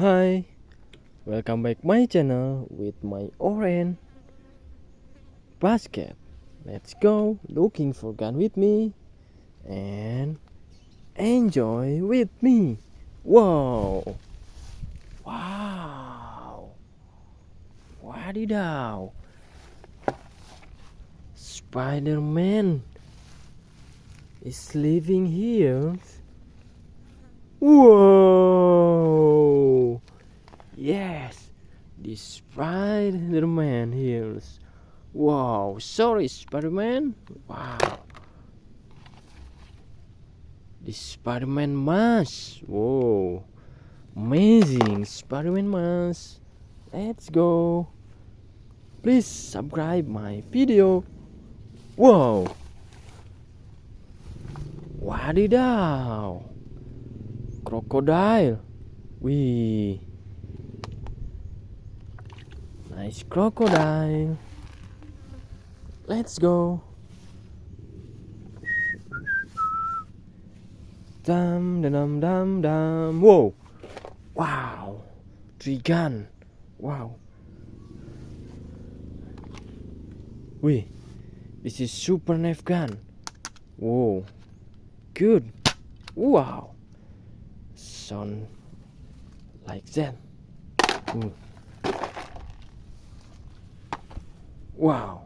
Hi, welcome back my channel with my orange basket. Let's go looking for gun with me and enjoy with me. Whoa! Wow! Wadidaw! Spider-Man is living here. Whoa! Yes, the Spider-Man here. Wow, sorry Spider-Man. Wow. The Spider-Man mask. Whoa. Amazing Spider-Man mask. Let's go. Please subscribe my video. Whoa. Wadidaw. Crocodile. Wee. Nice crocodile. Let's go. Dum dum dum dum. Whoa! Wow! Tree gun. Wow. Wait, this is super knife gun. Whoa! Good. Wow! Sound like that. Ooh. Wow!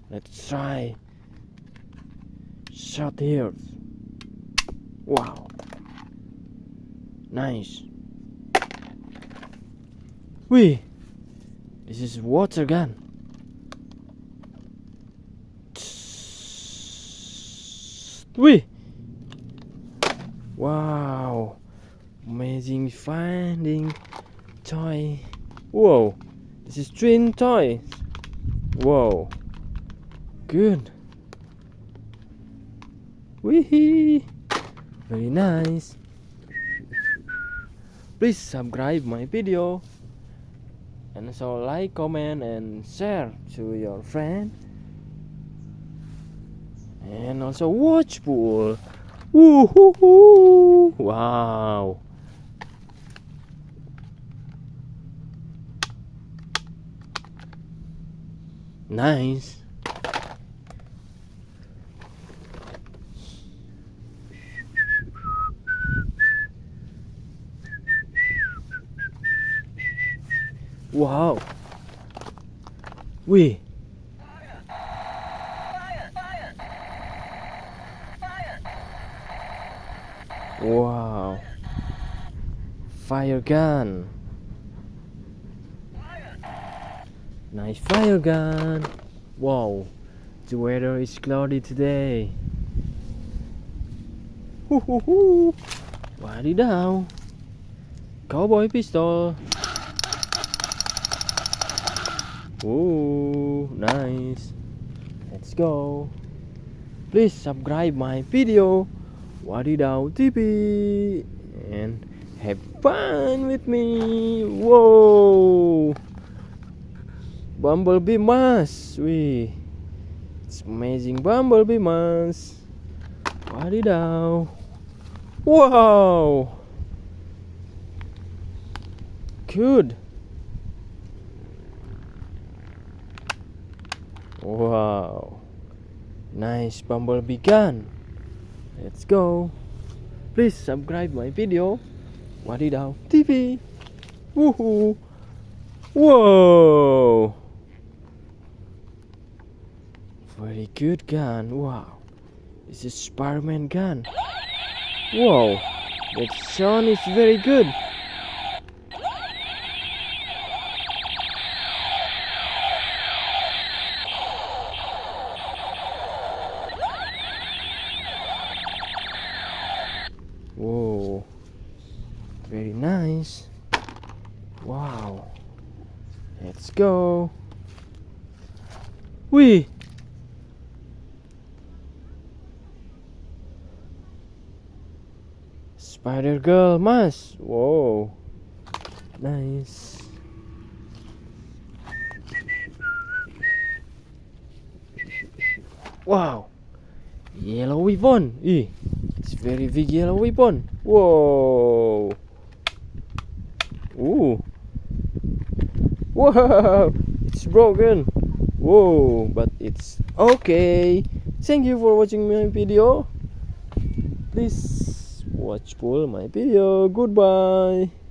Let's try shot here. Wow, nice. Wee, this is water gun. Wee, wow, amazing finding toy. Whoa, this is twin toy. Whoa, good. Wee, very nice. Please subscribe my video and also like, comment and share to your friend, and also watch pool. Woohoo! Wow, nice. Wow. Wee. Wow. Fire gun. Nice fire gun. Wow. The weather is cloudy today. Hoo hoo hoo. Wadidaw. Cowboy pistol. Oh, nice. Let's go. Please subscribe my video. Wadidaw TV and have fun with me. Whoa. Bumblebee mask. Wee. It's amazing bumblebee mask. Wadidaw. Wow. Good. Wow, nice bumblebee gun. Let's go. Please subscribe my video. Wadidaw TV. Woohoo! Whoa! Very good gun. Wow, this is Spider-Man gun. Whoa, that sound is very good. Whoa, very nice. Wow, let's go. Wee. Spider girl mask. Whoa, nice. Wow, yellow weapon. It's very big yellow weapon. Whoa. Ooh. Wow. It's broken. Whoa. But it's okay. Thank you for watching my video. Please watch full my video. Goodbye.